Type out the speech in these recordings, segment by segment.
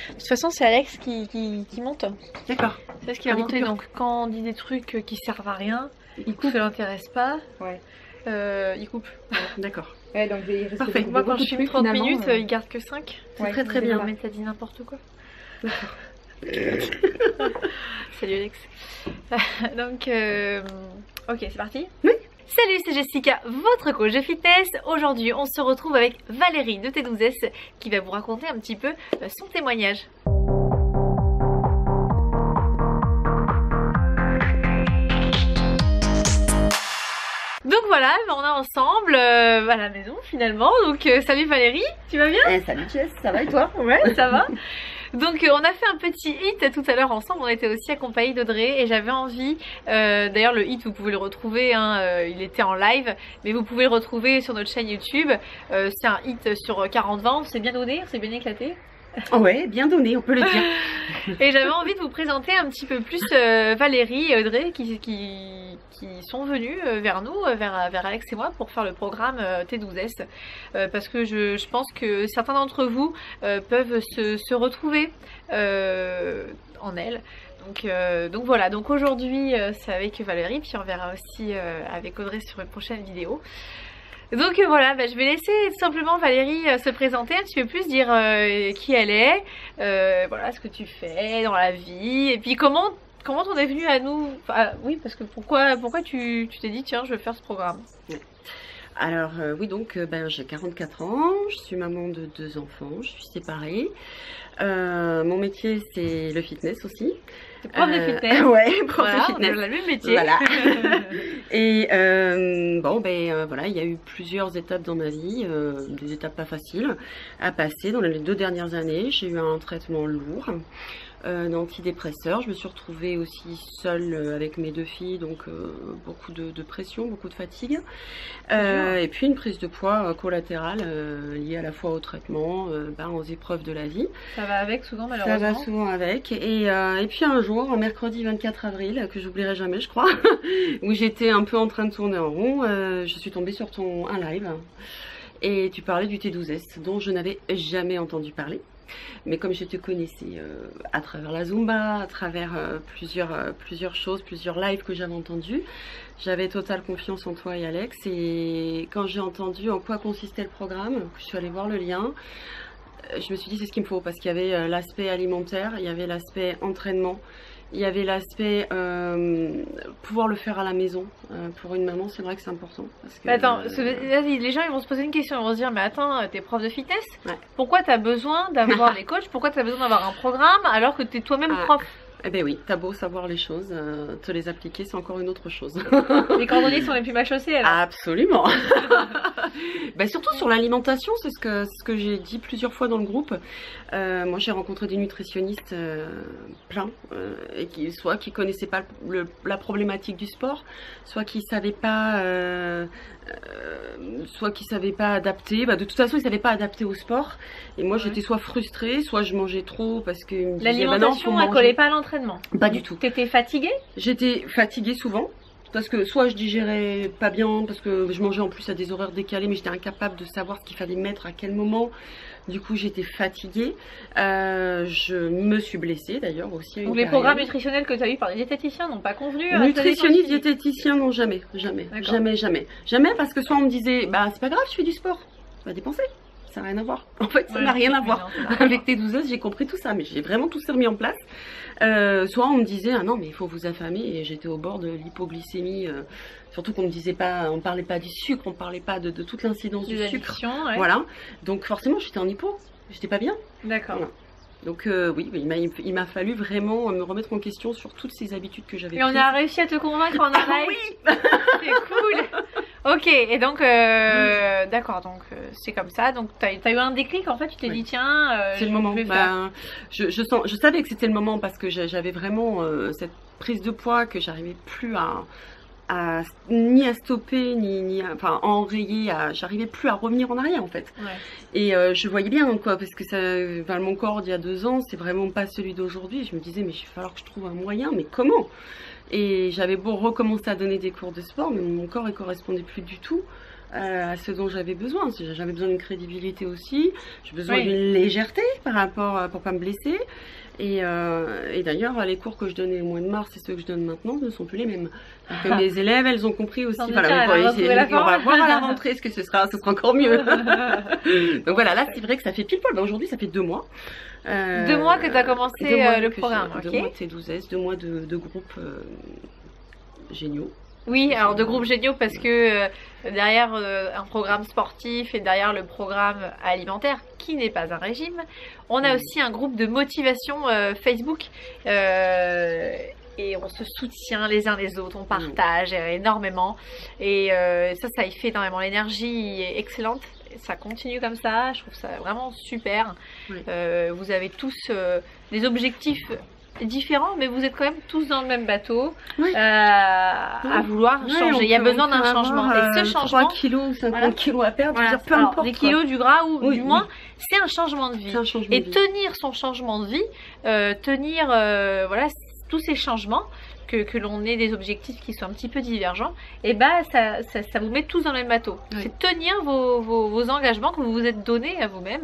De toute façon, c'est Alex qui monte. D'accord. C'est ce qui va monter. Donc, quand on dit des trucs qui servent à rien, ça ne l'intéresse pas, il coupe. D'accord. Ouais, donc parfait. Moi, quand je filme 30 minutes, il garde que 5. C'est très bien. Mais t'as dit n'importe quoi. Salut Alex. Donc, ok, c'est parti. Oui. Salut, c'est Jessica, votre coach de fitness. Aujourd'hui, on se retrouve avec Valérie de T12S qui va vous raconter un petit peu son témoignage. Donc voilà, on est ensemble à la maison finalement. Donc salut Valérie, tu vas bien? Salut Jess, ça va et toi? Ouais, ça va. Donc on a fait un petit hit tout à l'heure ensemble, on était aussi accompagnés d'Audrey et j'avais envie, d'ailleurs le hit vous pouvez le retrouver, hein, il était en live, mais vous pouvez le retrouver sur notre chaîne YouTube. C'est un hit sur 40-20, on s'est bien donné, on s'est bien éclaté. Ouais, bien donné, on peut le dire. Et j'avais envie de vous présenter un petit peu plus Valérie et Audrey qui sont venus vers nous, vers Alex et moi pour faire le programme T12S, parce que je pense que certains d'entre vous peuvent se retrouver en elle. Donc voilà, donc aujourd'hui c'est avec Valérie, puis on verra aussi avec Audrey sur une prochaine vidéo. Donc voilà, je vais laisser tout simplement Valérie se présenter un petit peu plus, dire qui elle est, voilà ce que tu fais dans la vie, et puis comment t'en es venue à nous, enfin, oui, parce que pourquoi tu t'es dit tiens je veux faire ce programme. Alors oui, donc j'ai 44 ans, je suis maman de 2 enfants, je suis séparée. Mon métier c'est le fitness aussi. Prof de fitness. Ouais, prof de fitness. On a le même métier. Voilà. Et voilà, il y a eu plusieurs étapes dans ma vie, des étapes pas faciles à passer. Dans les 2 dernières années, j'ai eu un traitement lourd d'antidépresseurs. Je me suis retrouvée aussi seule avec mes 2 filles, donc beaucoup de pression, beaucoup de fatigue. Et puis une prise de poids collatérale liée à la fois au traitement, aux épreuves de la vie. Ça va avec souvent malheureusement. Ça va souvent avec. Et puis un jour, un mercredi 24 avril, que j'oublierai jamais je crois, où j'étais un peu en train de tourner en rond, je suis tombée sur un live. Et tu parlais du T12S, dont je n'avais jamais entendu parler. Mais comme je te connaissais à travers la Zumba, à travers plusieurs choses, plusieurs lives que j'avais entendus, j'avais totale confiance en toi et Alex. Et quand j'ai entendu en quoi consistait le programme, je suis allée voir le lien, je me suis dit c'est ce qu'il me faut, parce qu'il y avait l'aspect alimentaire, il y avait l'aspect entraînement, il y avait l'aspect pouvoir le faire à la maison. Pour une maman, c'est vrai que c'est important. Parce que, attends, les gens ils vont se poser une question, ils vont se dire mais attends, t'es prof de fitness, pourquoi t'as besoin d'avoir les coachs, pourquoi t'as besoin d'avoir un programme alors que t'es toi-même prof? Eh ben oui, t'as beau savoir les choses, te les appliquer c'est encore une autre chose. Les cordonniers sont les plus mal chaussés alors. Absolument. Surtout sur l'alimentation, c'est ce que j'ai dit plusieurs fois dans le groupe. Moi j'ai rencontré des nutritionnistes plein, et qui connaissaient pas la problématique du sport, soit qui savaient pas adapter. De toute façon ils savaient pas adapter au sport. Et moi j'étais soit frustrée, soit je mangeais trop parce que l'alimentation elle collait pas à l'entraînement. Pas du tout. T'étais fatiguée? J'étais fatiguée souvent. Parce que soit je digérais pas bien, parce que je mangeais en plus à des horaires décalés, mais j'étais incapable de savoir ce qu'il fallait mettre à quel moment. Du coup j'étais fatiguée. Je me suis blessée d'ailleurs aussi. Donc les programmes nutritionnels que tu as eu par les diététiciens n'ont pas convenu? Nutritionnistes, diététiciens, non, jamais. Jamais, parce que soit on me disait c'est pas grave, je fais du sport, tu vas dépenser. Ça n'a rien à voir. En fait, ça n'a rien à voir. Avec T12S, j'ai compris tout ça, mais j'ai vraiment tout ça remis en place. Soit on me disait ah non mais il faut vous affamer, et j'étais au bord de l'hypoglycémie. Surtout qu'on me disait pas, on parlait pas du sucre, on parlait pas de toute l'incidence du sucre. Ouais. Voilà. Donc forcément j'étais en hypo, j'étais pas bien. D'accord. Voilà. Donc oui, il m'a fallu vraiment me remettre en question sur toutes ces habitudes que j'avais. Et on a réussi à te convaincre en live. Oui. C'est cool. Ok, et donc d'accord, donc c'est comme ça. Donc t'as eu un déclic en fait, tu t'es dit tiens, c'est le moment. Je savais que c'était le moment parce que j'avais vraiment cette prise de poids que j'arrivais plus ni à stopper ni à enrayer, j'arrivais plus à revenir en arrière en fait. Et je voyais bien quoi, parce que mon corps d'il y a 2 ans c'est vraiment pas celui d'aujourd'hui. Je me disais mais il va falloir que je trouve un moyen, mais comment? Et j'avais beau recommencer à donner des cours de sport, mais mon corps il correspondait plus du tout à ce dont j'avais besoin. J'avais besoin d'une crédibilité aussi. J'ai besoin Oui. d'une légèreté par rapport pour pas me blesser. Et d'ailleurs, les cours que je donnais au mois de mars et ceux que je donne maintenant ne sont plus les mêmes. Donc, les élèves, elles ont compris aussi. Voilà, tiens, vous voyez, elle a on va voir à la rentrée ce que ce sera encore mieux. Donc voilà, là, c'est vrai que ça fait pile poil. Ben, aujourd'hui, ça fait 2 mois. 2 mois que tu as commencé le programme. 2 mois de T12S, 2 mois de groupe géniaux. Oui, alors de groupes géniaux parce que derrière un programme sportif et derrière le programme alimentaire qui n'est pas un régime, on a aussi un groupe de motivation Facebook et on se soutient les uns les autres, on partage énormément et ça y fait énormément. L'énergie est excellente, ça continue comme ça, je trouve ça vraiment super. Oui. Vous avez tous des objectifs différents, mais vous êtes quand même tous dans le même bateau à vouloir changer. Il y a besoin d'un changement. Et ce changement, 3 kilos ou 50 kilos à perdre, voilà, peu importe. Des kilos, du gras ou du moins, c'est un changement de vie. Et tenir son changement de vie, tenir voilà, tous ces changements, que l'on ait des objectifs qui sont un petit peu divergents, et bah ça vous met tous dans le même bateau. Oui. C'est tenir vos engagements que vous vous êtes donnés à vous-même,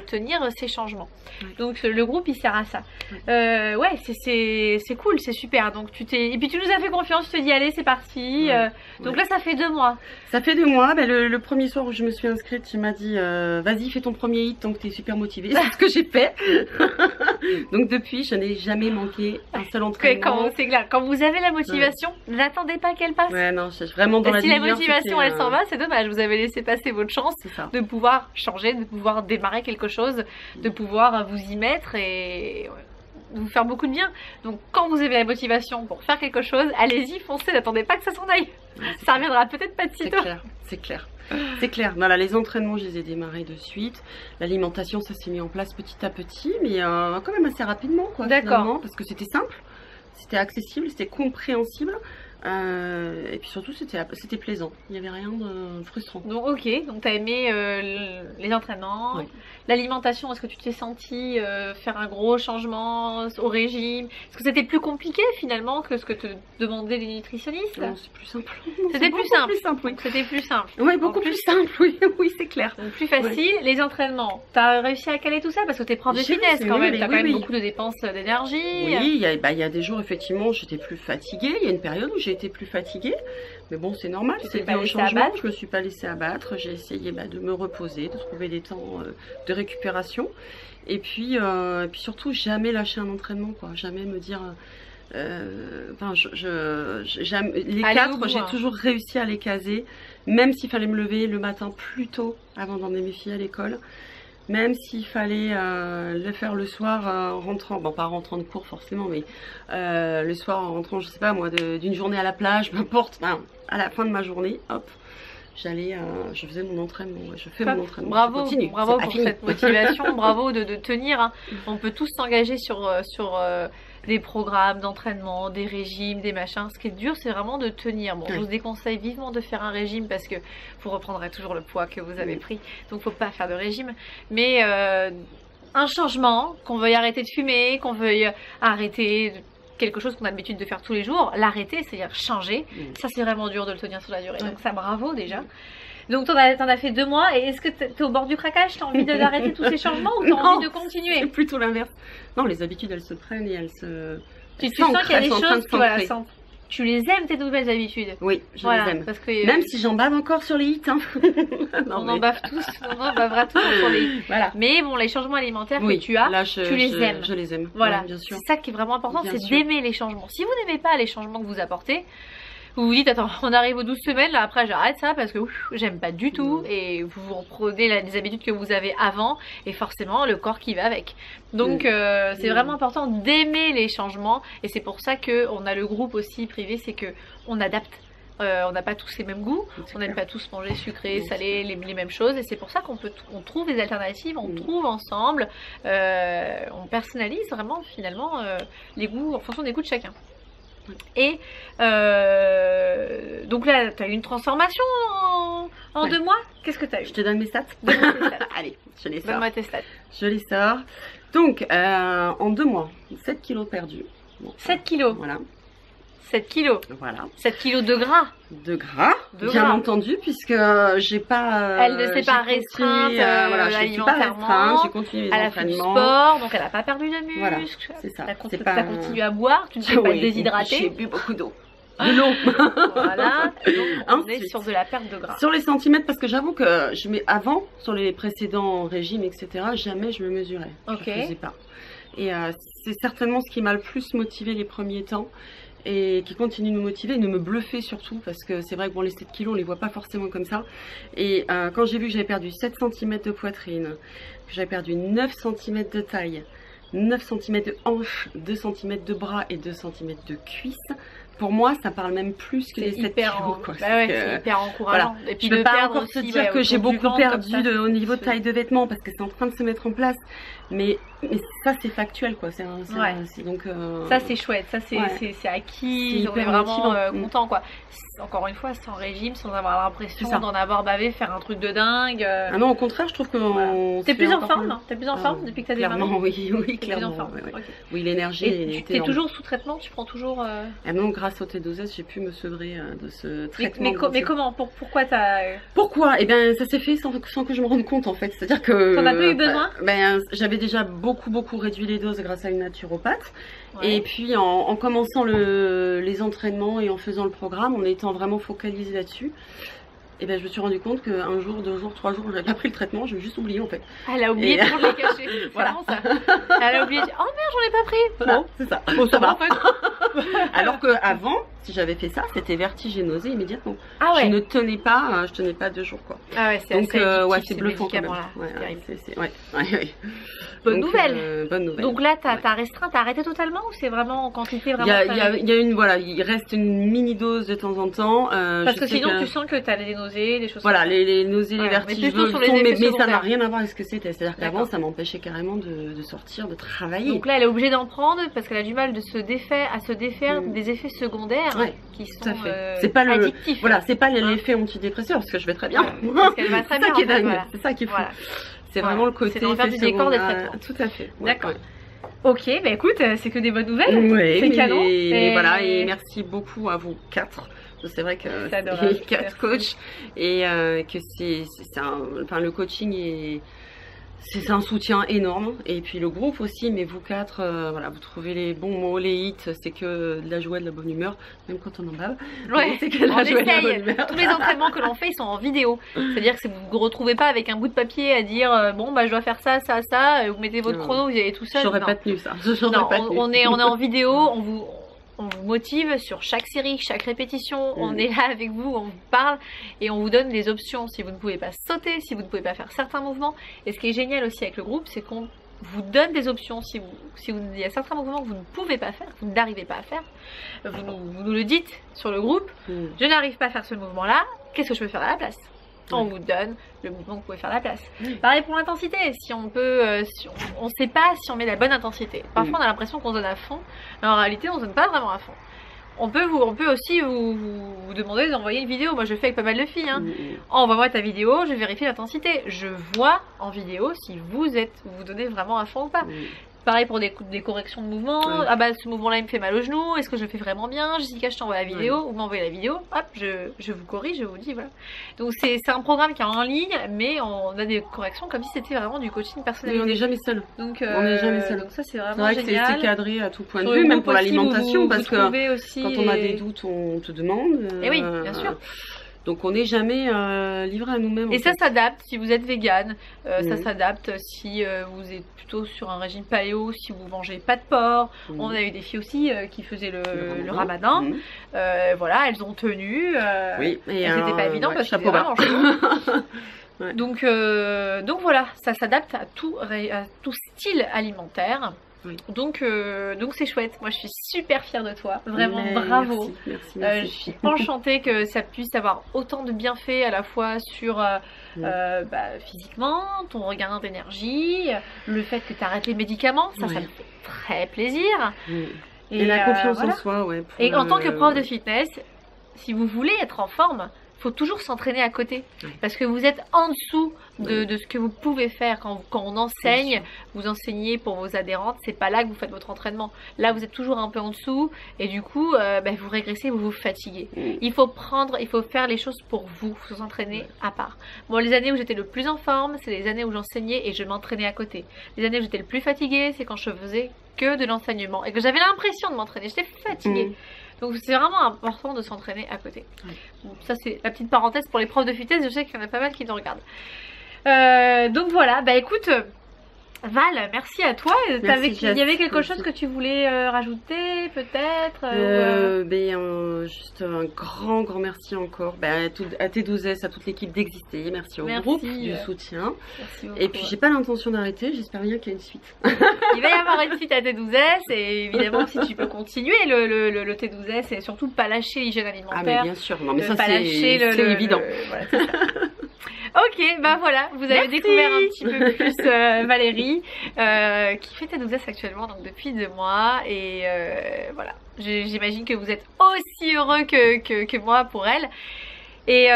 tenir ces changements. Oui. Donc le groupe il sert à ça. Oui. Ouais, c'est cool, c'est super. Donc et puis tu nous as fait confiance, tu te dis allez c'est parti. Oui. Donc là ça fait 2 mois. Ça fait 2 mois. Ben, le premier soir où je me suis inscrite, tu m'as dit vas-y fais ton premier hit tant que tu es super motivée. C'est ce que j'ai fait. Donc depuis je n'ai jamais manqué un seul entraînement. C'est clair, quand vous avez la motivation, n'attendez pas qu'elle passe. Ouais, non, c'est vraiment dans la si la motivation elle s'en va, c'est dommage. Vous avez laissé passer votre chance de pouvoir changer, de pouvoir démarrer quelque chose, de pouvoir vous y mettre et vous faire beaucoup de bien. Donc, quand vous avez la motivation pour faire quelque chose, allez-y, foncez, n'attendez pas que ça s'en aille. Ça reviendra peut-être pas de sitôt. C'est clair. C'est clair. Voilà, les entraînements, je les ai démarrés de suite. L'alimentation, ça s'est mis en place petit à petit, mais quand même assez rapidement, quoi. D'accord. Parce que c'était simple. C'était accessible, c'était compréhensible et puis surtout c'était plaisant, il n'y avait rien de frustrant. Donc ok, donc tu as aimé les entraînements, oui. L'alimentation, est-ce que tu t'es senti faire un gros changement au régime? Est-ce que c'était plus compliqué finalement que ce que te demandaient les nutritionnistes? Non, c'est plus simple. C'était plus simple. Oui. C'était plus simple. Oui, beaucoup plus simple, oui, c'est clair. Donc plus facile, oui. Les entraînements, tu as réussi à caler tout ça parce que tu es prof de fitness quand même, tu as quand même beaucoup de dépenses d'énergie. Oui, il y a des jours effectivement j'étais plus fatiguée, il y a une période où j'ai été plus fatiguée, mais bon c'est normal, c'était un changement, je me suis pas laissée abattre, j'ai essayé de me reposer, de trouver des temps de récupération et puis surtout jamais lâcher un entraînement, quoi, jamais me dire enfin les 4 j'ai toujours réussi à les caser, même s'il fallait me lever le matin plus tôt avant d'emmener mes filles à l'école. Même s'il fallait le faire le soir en rentrant, bon pas en rentrant de cours forcément, mais le soir en rentrant, je sais pas moi, d'une journée à la plage, peu importe, à la fin de ma journée, hop, je faisais mon entraînement, je fais mon entraînement. Bravo pour cette motivation, bravo de tenir. Hein. On peut tous s'engager sur des programmes d'entraînement, des régimes, des machins. Ce qui est dur, c'est vraiment de tenir. Bon, je vous déconseille vivement de faire un régime parce que vous reprendrez toujours le poids que vous avez pris. Donc, faut pas faire de régime. Mais un changement, qu'on veuille arrêter de fumer, qu'on veuille arrêter quelque chose qu'on a l'habitude de faire tous les jours, l'arrêter, c'est-à-dire changer. Ça, c'est vraiment dur de le tenir sur la durée. Donc, ça, bravo déjà. Donc, t'en as fait 2 mois et est-ce que t'es au bord du craquage? T'as envie d'arrêter tous ces changements ou t'as envie de continuer? C'est plutôt l'inverse. Non, les habitudes, elles se prennent et elles se... Tu sens qu'il y a des choses qui tu les aimes, tes nouvelles habitudes? Oui, je les aime. Parce que, même si j'en bave encore sur les hits. Hein. On en bave tous, on en bavera tous sur les hits. Voilà. Mais bon, les changements alimentaires que tu as, tu les aimes. Je les aime. Voilà, bien sûr. C'est ça qui est vraiment important, c'est d'aimer les changements. Si vous n'aimez pas les changements que vous apportez, vous vous dites attends, on arrive aux 12 semaines, là après j'arrête ça parce que j'aime pas du tout, et vous reprenez les habitudes que vous avez avant et forcément le corps qui va avec. Donc c'est vraiment important d'aimer les changements et c'est pour ça qu'on a le groupe aussi privé, c'est que on adapte. On n'a pas tous les mêmes goûts, on n'aime pas tous manger sucré, salé, les mêmes choses et c'est pour ça qu'on trouve des alternatives, on trouve ensemble, on personnalise vraiment finalement les goûts en fonction des goûts de chacun. Et donc là, tu as eu une transformation en 2 mois. Qu'est-ce que tu as eu? Je te donne mes stats. Allez, je les sors. Donne-moi tes stats. Je les sors. Donc, en 2 mois, 7 kilos perdus. Bon, 7 kilos. Voilà. 7 kilos. Voilà. 7 kilos de gras. De gras, De bien gras. entendu, puisque j'ai pas. Elle ne s'est pas restreinte voilà, je suis pas alimentairement. restreinte, j'ai continué mes Elle a fait du entraînements. sport, donc elle n'a pas perdu de muscle. Voilà, c'est ça. T'as pas... continué à boire, tu ne t'es pas Oui, déshydratée. J'ai bu beaucoup d'eau. De l'eau. Voilà, donc on est Ensuite, sur de la perte de gras. sur les centimètres, parce que j'avoue que avant, sur les précédents régimes, etc., jamais je me mesurais. Ok. Je faisais pas. Et c'est certainement ce qui m'a le plus motivé les premiers temps et qui continue de me motiver et de me bluffer surtout, parce que c'est vrai que bon, les 7 kilos, on les voit pas forcément comme ça. Et quand j'ai vu que j'avais perdu 7 cm de poitrine, que j'avais perdu 9 cm de taille, 9 cm de hanche, 2 cm de bras et 2 cm de cuisse, pour moi, ça parle même plus que les 7 kilos. Quoi. Bah ouais, c'est hyper encourageant. Voilà. Et puis je ne peux de pas perdre encore te aussi, dire que j'ai beaucoup perdu comme ça, au niveau de taille de vêtements parce que c'est en train de se mettre en place. Mais ça, c'est factuel, quoi. Donc, ça, c'est chouette. Ça, c'est ouais. c'est acquis. C'est On est hyper vraiment motivant. content, quoi. Encore une fois, sans régime, sans avoir l'impression d'en avoir bavé, faire un truc de dingue. Ah non, au contraire, je trouve que voilà. T'es plus en forme, hein. T'es plus en forme depuis que t'as démarré. Clairement, oui, clairement. Plus en forme. Ouais. Okay. Oui, l'énergie. Tu es toujours sous traitement. Tu prends toujours. Ah non, grâce au T12S, j'ai pu me sevrer de ce traitement. Mais comment? Pourquoi t'as... Pourquoi? Eh bien, ça s'est fait sans que je me rende compte, en fait. C'est-à-dire que... T'en as pas eu besoin? J'avais déjà beaucoup réduit les doses grâce à une naturopathe. Ouais. Et puis, en commençant les entraînements et en faisant le programme, en étant vraiment focalisée là-dessus, et ben, je me suis rendu compte qu'un jour, 2 jours, 3 jours, j'avais pas pris le traitement, j'avais juste oublié, en fait. Elle a oublié de les cacher. Voilà. Bon, ça. Elle a oublié. Oh merde, j'en ai pas pris. Voilà, Bon, c'est ça. bon, ça va en fait. Alors qu'avant, si j'avais fait ça, c'était vertigineux immédiatement. Ah ouais. Je ne tenais pas 2 jours, quoi. Ah ouais, c'est Donc, assez addictif, ouais, c'est ces bluffant quand même. médicaments-là. Ouais, C'est terrible. ouais. Bonne Donc, nouvelle. Bonne nouvelle. Donc là, t'as restreint, t'as arrêté totalement ou c'est vraiment en quantité vraiment il y a une, voilà, il reste une mini dose de temps en temps. Parce que sinon, tu sens que t'as des nausées, des choses voilà, comme ça. les nausées, les Ouais, vertiges, mais plutôt sur les effets mais ça secondaires. n'a rien à voir avec ce que c'était. C'est-à-dire qu'avant, D'accord. ça m'empêchait carrément de sortir, de travailler. Donc là, elle est obligée d'en prendre parce qu'elle a du mal de se défaire des effets secondaires Ouais, qui tout sont à fait. C'est pas addictifs. Voilà, c'est pas l'effet antidépresseur parce que je vais très bien. Parce qu'elle va très C'est bien. ça qui est en fait, dingue. voilà. C'est ça qui est fou. Voilà. C'est Voilà. vraiment le côté C'est l'envers effet du décor des secondaire. traitements. Tout à fait. D'accord. Ouais. Ok, bah écoute, c'est que des bonnes nouvelles. Ouais, C'est canon. et voilà, et merci beaucoup à vous 4. C'est vrai que C'est adorable. c'est 4 coachs et que le coaching c'est un soutien énorme. Et puis le groupe aussi, mais vous 4, voilà, vous trouvez les bons mots, les hits, c'est que de la joie, de la bonne humeur, même quand on en bave. Ouais, c'est que de on la joie, de la essaye. bonne humeur. Tous les entraînements que l'on fait, ils sont en vidéo. C'est-à-dire que vous ne vous retrouvez pas avec un bout de papier à dire bon bah je dois faire ça, ça, ça. Et vous mettez votre Non. chrono, vous y allez tout seul. J'aurais Non. pas tenu ça. Non, on est en vidéo, on vous motive sur chaque série, chaque répétition, on est là avec vous, on vous parle et on vous donne des options si vous ne pouvez pas sauter, si vous ne pouvez pas faire certains mouvements. Et ce qui est génial aussi avec le groupe, c'est qu'on vous donne des options si il y a certains mouvements que vous ne pouvez pas faire, que vous n'arrivez pas à faire, vous nous le dites sur le groupe, je n'arrive pas à faire ce mouvement-là, qu'est-ce que je peux faire à la place? On vous donne le mouvement que vous pouvez faire à la place. Pareil pour l'intensité, si on peut, on ne sait pas si on met la bonne intensité. Parfois on a l'impression qu'on se donne à fond, mais en réalité on ne se donne pas vraiment à fond. On peut aussi vous demander d'envoyer une vidéo. Moi je le fais avec pas mal de filles. Hein. Envoie-moi ta vidéo, je vérifie l'intensité. Je vois en vidéo si vous donnez vraiment à fond ou pas. Pareil pour des corrections de mouvements. Ah bah ce mouvement-là il me fait mal au genou. Est-ce que je le fais vraiment bien? Jessica, je t'envoie la vidéo. Vous m'envoyez la vidéo. Hop, je vous corrige, je vous dis voilà. Donc c'est un programme qui est en ligne, mais on a des corrections comme si c'était vraiment du coaching personnalisé. Mais on n'est jamais seul. Donc on n'est jamais seul. Donc ça c'est vraiment vrai génial. Que c'est cadré à tout point de vue, même pour l'alimentation, parce que aussi quand on a des doutes, on te demande. Et oui, bien sûr. Donc on n'est jamais livré à nous-mêmes. Et ça s'adapte si vous êtes végane, ça s'adapte si vous êtes plutôt sur un régime paléo, si vous mangez pas de porc. On a eu des filles aussi qui faisaient le ramadan. Voilà, elles ont tenu. Oui, et c'était pas évident parce que c'était vraiment chaud. Donc voilà, ça s'adapte à tout style alimentaire. Donc c'est chouette. Moi je suis super fière de toi. Vraiment bravo. Merci. Je suis enchantée que ça puisse avoir autant de bienfaits à la fois sur physiquement, ton regain d'énergie, le fait que tu arrêtes les médicaments, ça me fait très plaisir. Et la confiance en soi, Et en tant que prof de fitness, si vous voulez être en forme, faut toujours s'entraîner à côté. Ouais. Parce que vous êtes en dessous de ce que vous pouvez faire quand on enseigne. Vous enseignez pour vos adhérentes, c'est pas là que vous faites votre entraînement. Là, vous êtes toujours un peu en dessous et du coup, vous régressez, vous vous fatiguez. Il faut faire les choses pour vous, faut s'entraîner à part. Bon, les années où j'étais le plus en forme, c'est les années où j'enseignais et je m'entraînais à côté. Les années où j'étais le plus fatiguée, c'est quand je faisais que de l'enseignement et que j'avais l'impression de m'entraîner. J'étais fatiguée. Donc c'est vraiment important de s'entraîner à côté. Donc, ça c'est la petite parenthèse pour les profs de FUTES, je sais qu'il y en a pas mal qui nous regardent. Donc voilà, bah écoute Val, merci à toi. Il y avait quelque chose que tu voulais rajouter peut-être juste un grand merci encore à T12S, à toute l'équipe d'exister. Merci au groupe du soutien. Beaucoup, et puis j'ai pas l'intention d'arrêter, j'espère bien qu'il y a une suite. Il va y avoir une suite à T12S et évidemment si tu peux continuer le T12S et surtout pas lâcher l'hygiène alimentaire. Ah mais bien sûr, non mais ça c'est évident. Voilà, c'est ça. Ok, bah voilà, vous avez découvert un petit peu plus Valérie qui fait T12S actuellement donc depuis 2 mois et voilà, j'imagine que vous êtes aussi heureux que moi pour elle. Et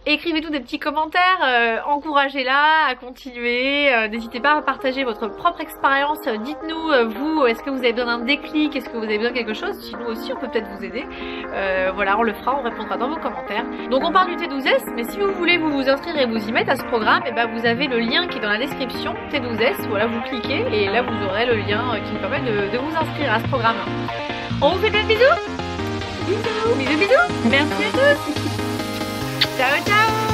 écrivez-nous des petits commentaires, encouragez-la à continuer, n'hésitez pas à partager votre propre expérience, dites-nous vous, est-ce que vous avez besoin d'un déclic, est-ce que vous avez besoin de quelque chose, si nous aussi on peut peut-être vous aider, voilà on le fera, on répondra dans vos commentaires. Donc on parle du T12S, mais si vous voulez vous inscrire et vous y mettre à ce programme, et vous avez le lien qui est dans la description, T12S, voilà vous cliquez et là vous aurez le lien qui vous permet de vous inscrire à ce programme. On vous fait plein de bisous. Bisous. Bisous. Merci à tous. Ciao, ciao.